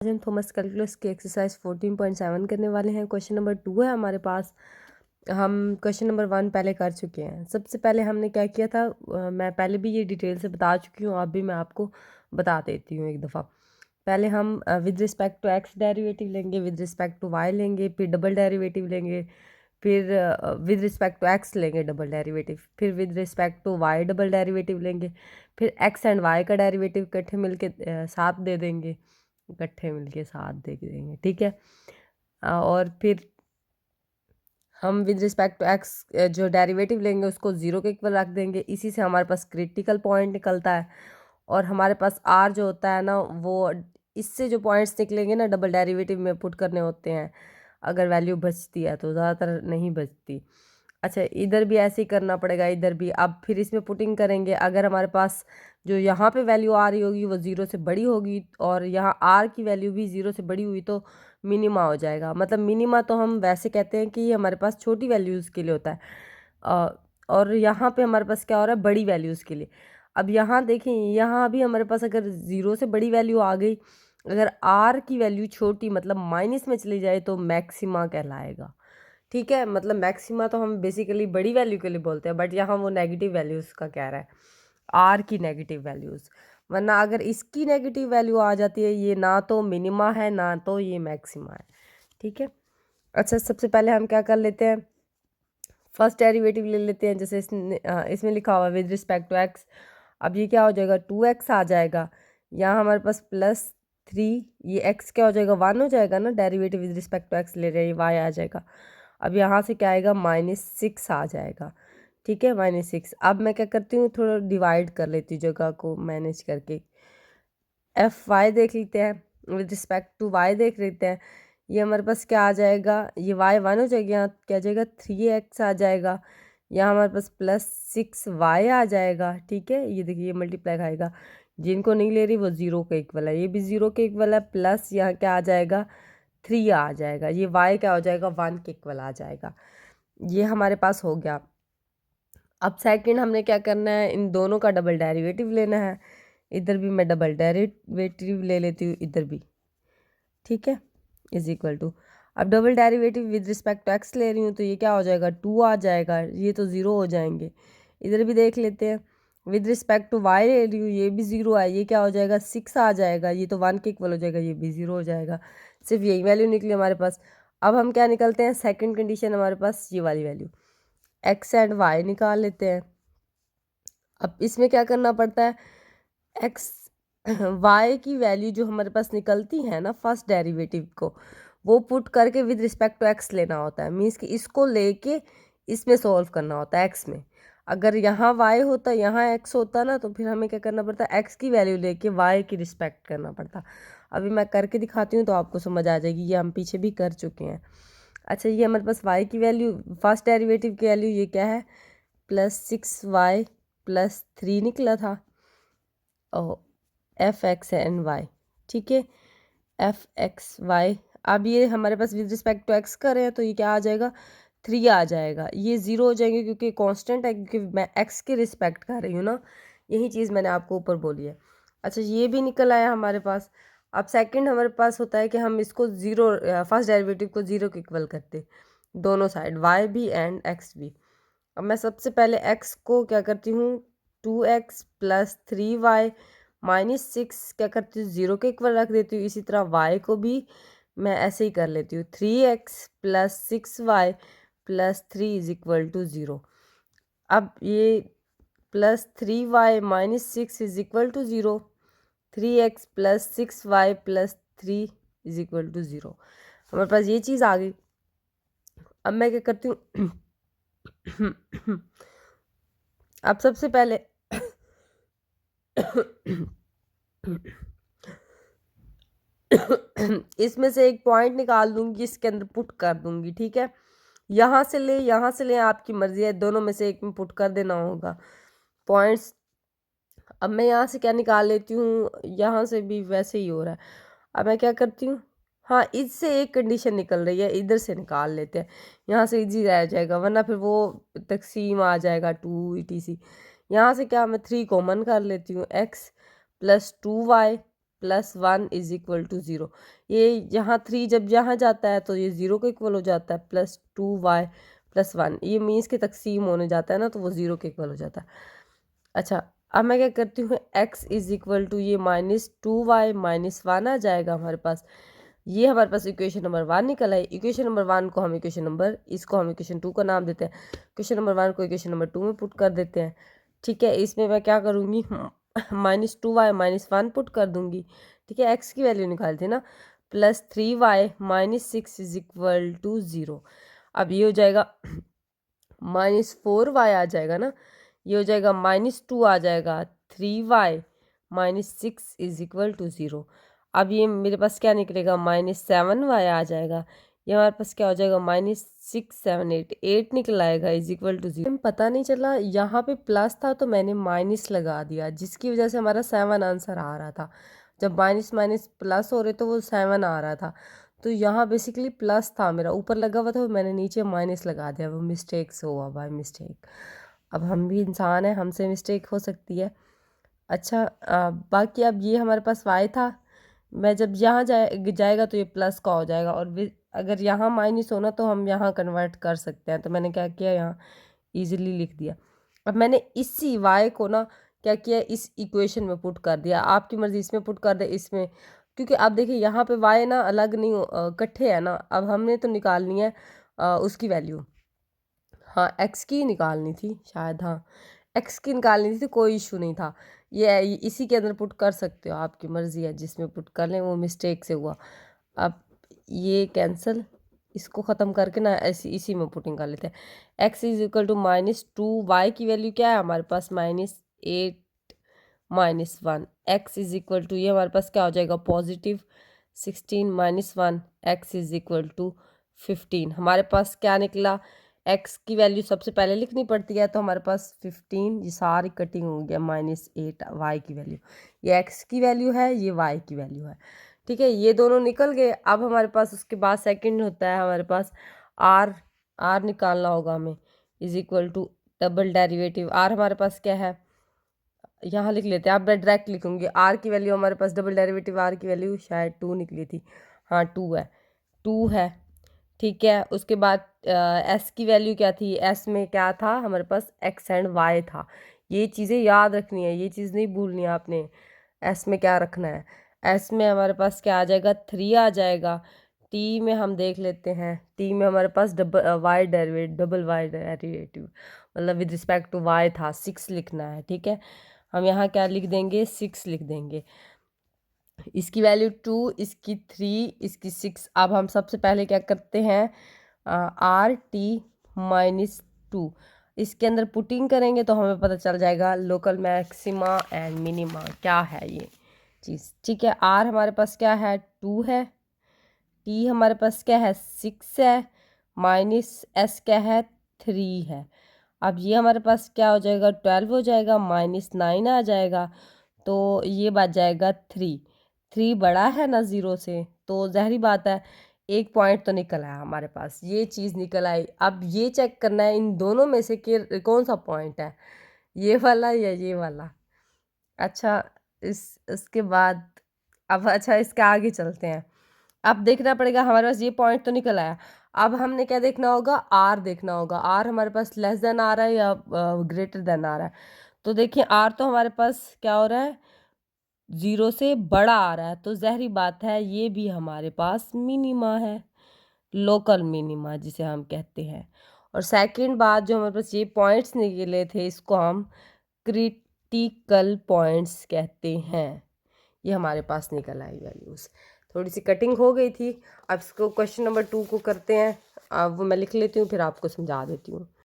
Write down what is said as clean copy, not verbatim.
आज हम Thomas calculus की एक्सरसाइज 14.7 करने वाले हैं। क्वेश्चन नंबर 2 है हमारे पास। हम क्वेश्चन नंबर 1 पहले कर चुके हैं। सबसे पहले हमने क्या किया था, मैं पहले भी ये डिटेल से बता चुकी हूँ, अब भी मैं आपको बता देती हूँ एक दफ़ा। पहले हम with respect to x derivative लेंगे, विद रिस्पेक्ट टू वाई लेंगे, फिर डबल डेरिवेटिव लेंगे, फिर विद रिस्पेक्ट टू एक्स लेंगे डबल डेरिवेटिव, फिर with respect to y double derivative लेंगे, फिर एक्स एंड वाई का डेरिवेटिव इकट्ठे मिलके साथ दे देंगे, इकट्ठे मिलके साथ दे देंगे, ठीक है। और फिर हम विद रिस्पेक्ट टू एक्स जो डेरिवेटिव लेंगे उसको ज़ीरो के इक्वल रख देंगे। इसी से हमारे पास क्रिटिकल पॉइंट निकलता है। और हमारे पास आर जो होता है ना, वो इससे जो पॉइंट्स निकलेंगे ना डबल डेरिवेटिव में पुट करने होते हैं। अगर वैल्यू बचती है तो, ज़्यादातर नहीं बचती। अच्छा, इधर भी ऐसे ही करना पड़ेगा, इधर भी। अब फिर इसमें पुटिंग करेंगे। अगर हमारे पास जो यहाँ पे वैल्यू आ रही होगी वो ज़ीरो से बड़ी होगी और यहाँ आर की वैल्यू भी ज़ीरो से बड़ी हुई तो मिनिमा हो जाएगा। मतलब मिनिमा तो हम वैसे कहते हैं कि ये हमारे पास छोटी वैल्यूज़ के लिए होता है, और यहाँ पे हमारे पास क्या हो रहा है, बड़ी वैल्यूज़ के लिए। अब यहाँ देखें, यहाँ भी हमारे पास अगर ज़ीरो से बड़ी वैल्यू आ गई, अगर आर की वैल्यू छोटी मतलब माइनस में चली जाए तो मैक्सिमा कहलाएगा, ठीक है। मतलब मैक्सिमा तो हम बेसिकली बड़ी वैल्यू के लिए बोलते हैं, बट यहाँ वो नेगेटिव वैल्यूज़ का कह रहा है, आर की नेगेटिव वैल्यूज़। वरना अगर इसकी नेगेटिव वैल्यू आ जाती है, ये ना तो मिनिमा है ना तो ये मैक्सिमा है, ठीक है। अच्छा, सबसे पहले हम क्या कर लेते हैं, फर्स्ट डेरिवेटिव ले लेते हैं। जैसे इसमें लिखा हुआ विद रिस्पेक्ट टू एक्स। अब ये क्या हो जाएगा, 2x आ जाएगा। यहाँ हमारे पास +3, ये x क्या हो जाएगा, 1 हो जाएगा ना। Derivative with respect to x ले रहे हैं, y आ जाएगा। अब यहाँ से क्या आएगा, -6 आ जाएगा, ठीक है, -6। अब मैं क्या करती हूँ, थोड़ा डिवाइड कर लेती हूँ जगह को मैनेज करके। FY देख लेते हैं, विद रिस्पेक्ट टू y देख लेते हैं। ये हमारे पास क्या आ जाएगा, ये y 1 हो जाएगा, यहाँ क्या आ जाएगा, 3x आ जाएगा। यहाँ हमारे पास +6y आ जाएगा, ठीक है। ये देखिए, ये मल्टीप्लाई खाएगा, जिनको नहीं ले रही वो ज़ीरो के इक्वल है, ये भी ज़ीरो के इक्वल है। प्लस यहाँ क्या आ जाएगा, 3 आ जाएगा। ये y क्या हो जाएगा, 1 के इक्वल आ जाएगा। ये हमारे पास हो गया। अब सेकंड हमने क्या करना है, इन दोनों का डबल डेरिवेटिव लेना है। इधर भी मैं डबल डेरिवेटिव ले लेती हूँ, इधर भी, ठीक है, इज इक्वल टू। अब double derivative with respect to x ले रही हूँ तो ये क्या हो जाएगा, 2 आ जाएगा, ये तो ज़ीरो हो जाएंगे। इधर भी देख लेते हैं, विद रिस्पेक्ट टू वाई ले रही हूँ, ये भी ज़ीरो है, ये क्या हो जाएगा, 6 आ जाएगा, ये तो 1 के इक्वल हो जाएगा, ये भी ज़ीरो हो जाएगा। सिर्फ यही वैल्यू निकली हमारे पास। अब हम क्या निकलते हैं, सेकेंड कंडीशन हमारे पास ये वाली वैल्यू, एक्स एंड वाई निकाल लेते हैं। अब इसमें क्या करना पड़ता है, एक्स वाई की वैल्यू जो हमारे पास निकलती है ना फर्स्ट डेरिवेटिव को, वो पुट करके विद रिस्पेक्ट टू एक्स लेना होता है। मीन्स कि इसको लेके इसमें सॉल्व करना होता है एक्स में। अगर यहाँ वाई होता, यहाँ एक्स होता ना, तो फिर हमें क्या करना पड़ता है, एक्स की वैल्यू लेके वाई की रिस्पेक्ट करना पड़ता। अभी मैं करके दिखाती हूँ तो आपको समझ आ जाएगी, ये हम पीछे भी कर चुके हैं। अच्छा, ये हमारे पास वाई की वैल्यू, फर्स्ट डेरिवेटिव की वैल्यू ये क्या है, +6y +3 निकला था, और fx&y, ठीक है, fxy। अब ये हमारे पास विद रिस्पेक्ट टू एक्स कर रहे हैं तो ये क्या आ जाएगा, 3 आ जाएगा। ये ज़ीरो हो जाएंगे क्योंकि कांस्टेंट है, क्योंकि मैं एक्स की रिस्पेक्ट कर रही हूँ ना, यही चीज़ मैंने आपको ऊपर बोली है। अच्छा, ये भी निकल आया हमारे पास। अब सेकंड हमारे पास होता है कि हम इसको ज़ीरो, फर्स्ट डेरिवेटिव को ज़ीरो के इक्वल करते, दोनों साइड, y भी एंड x भी। अब मैं सबसे पहले x को क्या करती हूँ, 2x + 3y -6 क्या करती हूँ, ज़ीरो के इक्वल रख देती हूँ। इसी तरह y को भी मैं ऐसे ही कर लेती हूँ, 3x + 6y + 3 = 0। अब ये +3y -6 = 0, 3x + 6y + 3 = 0। हमारे पास ये चीज़ आ गई। अब मैं क्या करती हूँ अब सबसे पहले इसमें से एक पॉइंट निकाल दूंगी, इसके अंदर पुट कर दूंगी, ठीक है। यहाँ से ले, यहाँ से ले, आपकी मर्जी है, दोनों में से एक में पुट कर देना होगा पॉइंट्स। अब मैं यहाँ से क्या निकाल लेती हूँ, यहाँ से भी वैसे ही हो रहा है। अब मैं क्या करती हूँ, हाँ, इससे एक कंडीशन निकल रही है, इधर से निकाल लेते हैं, यहाँ से इजी रह जाएगा, वरना फिर वो तकसीम आ जाएगा 2 etc। यहाँ से क्या, मैं 3 कॉमन कर लेती हूँ, x + 2y +1 is equal to 0। ये यहाँ 3 जब यहाँ जाता है तो ये 0 के इक्वल हो जाता है, +2y+1, ये मीन्स के तकसीम होने जाता है ना, तो वो 0 के इक्वल हो जाता है। अच्छा, अब मैं क्या करती हूँ, x इज इक्वल टू ये -2y-1 आ जाएगा हमारे पास। ये हमारे पास इक्वेशन नंबर 1 निकल आई। इक्वेशन नंबर 1 को हम इसको हम इक्वेशन 2 का नाम देते हैं। इक्वेशन नंबर 1 को इक्वेशन नंबर 2 में पुट कर देते हैं। ठीक है, इसमें मैं क्या करूँगी, -2y-1 पुट कर दूँगी। ठीक है, x की वैल्यू निकाली थी ना, +3y-6 इज इक्वल टू 0। अब ये हो जाएगा -4y आ जाएगा ना, ये हो जाएगा -2 आ जाएगा, 3y-6 इज इक्वल टू 0। अब ये मेरे पास क्या निकलेगा, -7y आ जाएगा। ये हमारे पास क्या हो जाएगा, -6 7 8 निकल आएगा इज इक्वल टू 0। पता नहीं चला, यहाँ पे प्लस था तो मैंने माइनस लगा दिया, जिसकी वजह से हमारा 7 आंसर आ रहा था। जब माइनस माइनस प्लस हो रहे तो वो 7 आ रहा था, तो यहाँ बेसिकली प्लस था मेरा, ऊपर लगा हुआ था, मैंने नीचे माइनस लगा दिया, वो मिस्टेक से हुआ, बाय मिस्टेक। अब हम भी इंसान हैं, हमसे मिस्टेक हो सकती है। अच्छा, बाकी अब ये हमारे पास y था, मैं जब यहाँ जाएगा तो ये प्लस का हो जाएगा, और अगर यहाँ माइनस होना तो हम यहाँ कन्वर्ट कर सकते हैं, तो मैंने क्या किया, यहाँ इजीली लिख दिया। अब मैंने इसी y को ना क्या किया, इस इक्वेशन में पुट कर दिया। आपकी मर्ज़ी, इसमें पुट कर दे, इसमें, क्योंकि आप देखिए यहाँ पे y ना अलग नहीं इकट्ठे है ना। अब हमने तो निकालनी है उसकी वैल्यू, हाँ x की निकालनी थी शायद, हाँ x की निकालनी थी, तो कोई इशू नहीं था। ये इसी के अंदर पुट कर सकते हो, आपकी मर्ज़ी है, जिसमें पुट कर लें, वो मिस्टेक से हुआ। अब ये कैंसिल, इसको ख़त्म करके ना इसी में पुटिंग कर लेते हैं। x is equal to -2, y की वैल्यू क्या है हमारे पास, -8-1, x इज इक्वल टू, ये हमारे पास क्या हो जाएगा, +16-1, x इज इक्वल टू 15। हमारे पास क्या निकला, x की वैल्यू सबसे पहले लिखनी पड़ती है, तो हमारे पास 15, ये सारी कटिंग हो गया, -8 y की वैल्यू, ये x की वैल्यू है, ये y की वैल्यू है। ठीक है, ये दोनों निकल गए। अब हमारे पास उसके बाद सेकंड होता है, हमारे पास r निकालना होगा हमें, is equal to double derivative. r हमारे पास क्या है, यहाँ लिख लेते हैं, अब मैं डायरेक्ट लिखूंगी। r की वैल्यू हमारे पास, डबल डेरिवेटिव r की वैल्यू शायद 2 निकली थी, हाँ 2 है। ठीक है, उसके बाद s की वैल्यू क्या थी, s में क्या था हमारे पास, x एंड y था। ये चीज़ें याद रखनी है, ये चीज़ नहीं भूलनी है आपने। s में क्या रखना है, s में हमारे पास क्या आ जाएगा, 3 आ जाएगा। t में हम देख लेते हैं, t में हमारे पास डबल y डेरिवेटिव, मतलब विद रिस्पेक्ट टू y था, 6 लिखना है। ठीक है, हम यहाँ क्या लिख देंगे, 6 लिख देंगे। इसकी वैल्यू 2, इसकी 3, इसकी 6। अब हम सबसे पहले क्या करते हैं, RT-2 इसके अंदर पुटिंग करेंगे तो हमें पता चल जाएगा लोकल मैक्सिमा एंड मिनिमा क्या है ये चीज़। ठीक है, R हमारे पास क्या है, 2 है, T हमारे पास क्या है, 6 है, -S क्या है, 3 है। अब ये हमारे पास क्या हो जाएगा, 12 हो जाएगा, -9 आ जाएगा, तो ये बच जाएगा 3 बड़ा है ना 0 से, तो ज़ाहिरी बात है एक पॉइंट तो निकल आया हमारे पास, ये चीज़ निकल आई। अब ये चेक करना है इन दोनों में से कि कौन सा पॉइंट है, ये वाला या ये वाला। अच्छा, इसके बाद अब अच्छा इसके आगे चलते हैं। अब देखना पड़ेगा, हमारे पास ये पॉइंट तो निकल आया, अब हमने क्या देखना होगा, आर देखना होगा। आर हमारे पास लेस देन आ रहा है या ग्रेटर देन आ रहा है, तो देखिए आर तो हमारे पास क्या हो रहा है, 0 से बड़ा आ रहा है, तो ज़ाहिरी बात है ये भी हमारे पास मिनिमा है, लोकल मिनिमा जिसे हम कहते हैं। और सेकंड बात, जो हमारे पास ये पॉइंट्स निकले थे, इसको हम क्रिटिकल पॉइंट्स कहते हैं। ये हमारे पास निकल आई वैल्यूज़, थोड़ी सी कटिंग हो गई थी। अब इसको क्वेश्चन नंबर 2 को करते हैं, अब वो मैं लिख लेती हूँ, फिर आपको समझा देती हूँ।